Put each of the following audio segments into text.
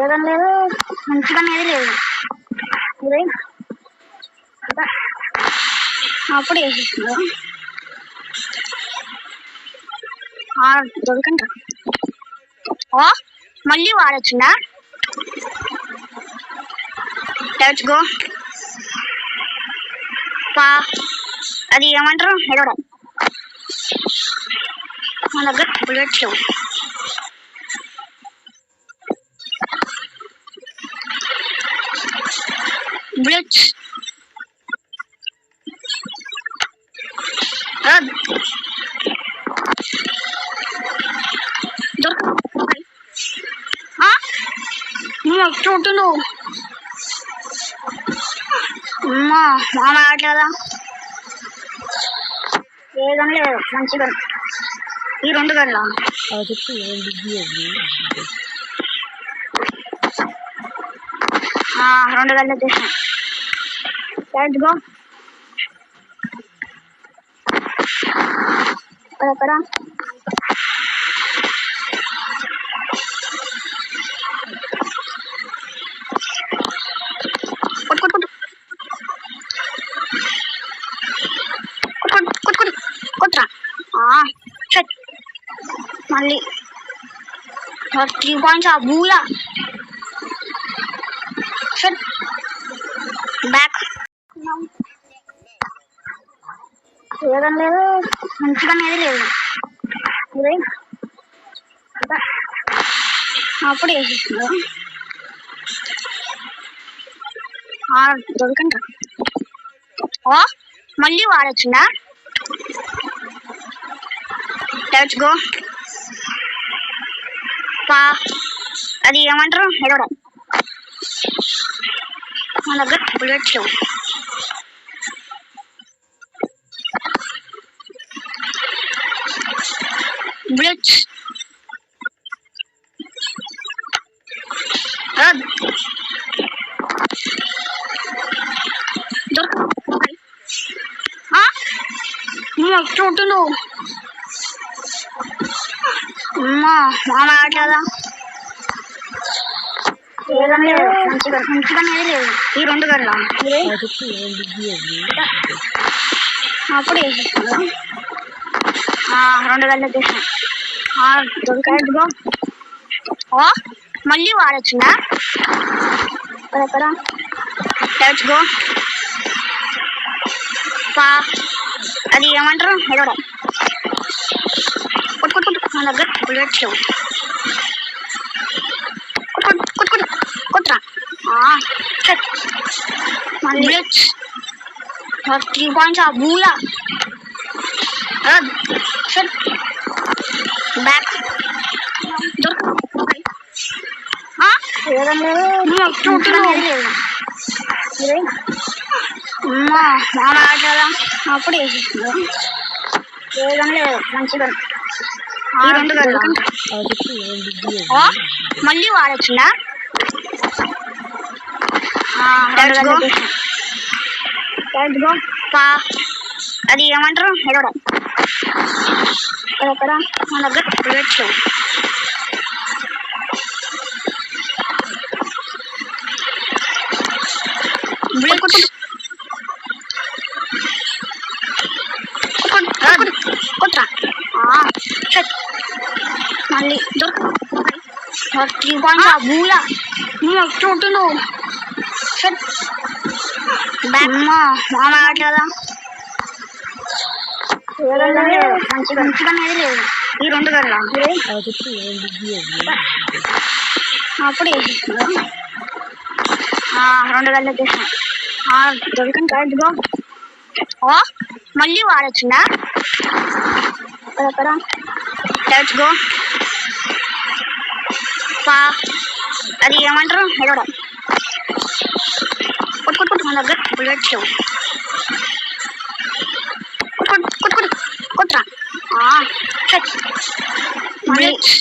ఏదం లేదు, మంచిగా అనేది లేదు. ఇదే అప్పుడు వేసేస్తున్నారు దొరకండి. ఓ మళ్ళీ వాడొచ్చిందా? Let's go. అది ఏమంటారు ఎడవడం. మన దగ్గర బుల్లెట్స్ లేవు. బుల్లెట్స్ చూటులు అమ్మా మామ ఆడలేదా? ఏదం లేదు, మంచిగా ఈ రెండు గంటల రెండు గంటలు వచ్చేసాం. Let's go. అక్కడ కొట్రా మళ్ళీ 3 పాయింట్స్. ఆ బూలా బ్యాక్. ఏదం లేదు, మంచిగా అనేది లేదు. ఇదే అప్పుడు వేసేస్తున్నారు దొరకండి. ఓ మళ్ళీ వాడొచ్చిందా? Let's go. అది ఏమంటారు ఎడవడం. మన దగ్గర బుల్లెట్స్ లేవు. బుల్లెట్స్ చూటులు అమ్మా మామ ఆడలేదా? ఏదం లేదు, మంచిగా అనేది లేదు. ఈ రెండు గంటల అప్పుడు వేసేస్తున్నారు రెండు గంటలు వచ్చేసాం. దొరకగా ఓ మళ్ళీ వాడొచ్చిందా? అక్కడ లెట్స్ గో. అది ఏమంటారు ఎడవడం. మన దగ్గర బుల్లెట్స్ లేవు. కొట్రా బుల్లెట్స్ 3 పాయింట్స్. ఆ బూలా బ్యాక్. ఏదం లేదు, చూటులు ఇదే అమ్మా మామ ఆడలేదా? అప్పుడు వేసేస్తున్నారు. ఏదం లేదు, మంచిగా రెండు గంటల మళ్ళీ వాడొచ్చిందా? Let's go. అది ఏమంటారు ఎడవడం. అక్కడ మన దగ్గర బుల్లెట్స్ లేవు. కొట్రా మళ్ళీ దొరక 3 పాయింట్స్. ఆ బూలా చూటులు బ్యాక్. మామ ఆడలేదా? ఏదం లేదు, మంచిగా అనేది లేదు. ఈ రెండు గంటల అప్పుడు వేసేస్తున్నారు రెండు గంటలు వచ్చేసాం. దొరకండి. Let's go. ఓ మళ్ళీ వాడొచ్చిందా? అక్కడ లెట్స్ గో. అది ఏమంటారు ఎడవడం. మన దగ్గర బుల్లెట్స్ లేవు. కొట్రా బుల్లెట్స్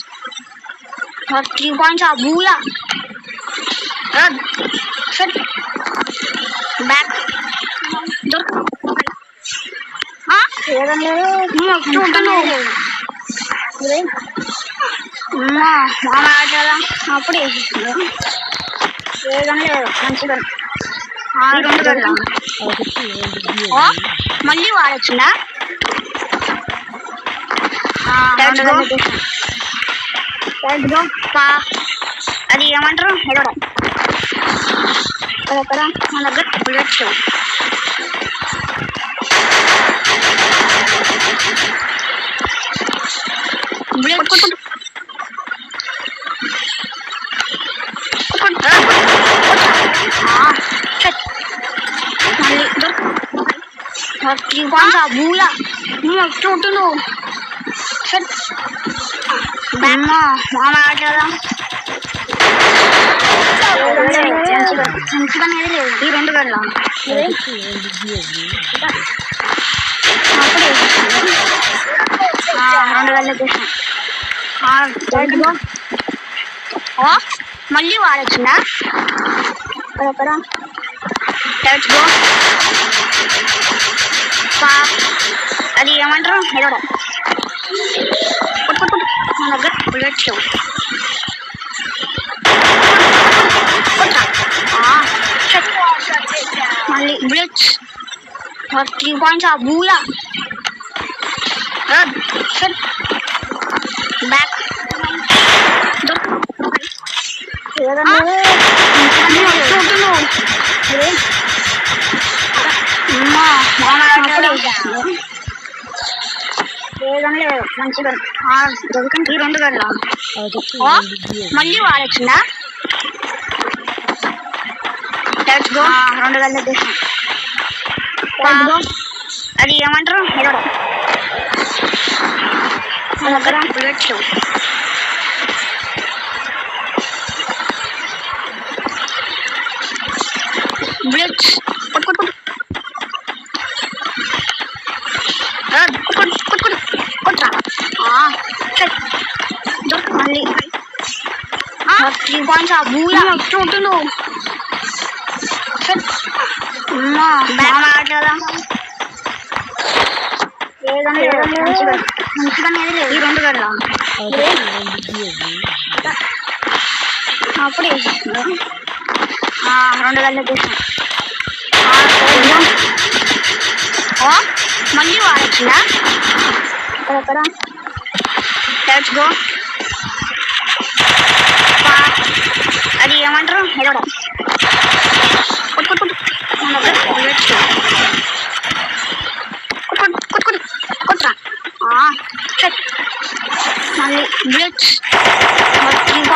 3 పాయింట్స్. ఆ బూలా బ్యాక్. ఏదం లేదు, చూటులు అమ్మా మామ ఆటలా అప్పుడు వేగం లేదు మంచిగా రెండు గంటల మళ్ళీ వాడొచ్చిందా అది ఏమంటారు ఎడవడం అక్కడ మన దగ్గర బుల్లెట్స్ బుల్లెట్ bula చూటులు మామ ఆటలా ఈ రెండు గంటల రెండు గంటలు మళ్ళీ వాడొచ్చిందా అక్కడ అది ఏమంటారు ఎడవడం మన దగ్గర బుల్లెట్స్ మళ్ళీ బుల్లెట్స్ 3 points బూలా బ్యాక్ మంచిగా ఈ రెండు గంటల మళ్ళీ వాడొచ్చిందా రెండు గంటల అది ఏమంటారు ఎడవడం మన దగ్గర బుల్లెట్స్ బుల్లెట్స్ మళ్ళీ 3 points బూలా చూటులు మామ ఆటలా మంచిగా ఈ రెండు గంటల అప్పుడు రెండు గంటల మళ్ళీ వాడొచ్చిందా అక్కడ అది ఏమంటారు ఎడవడం మళ్ళీ బుల్లెట్స్ 3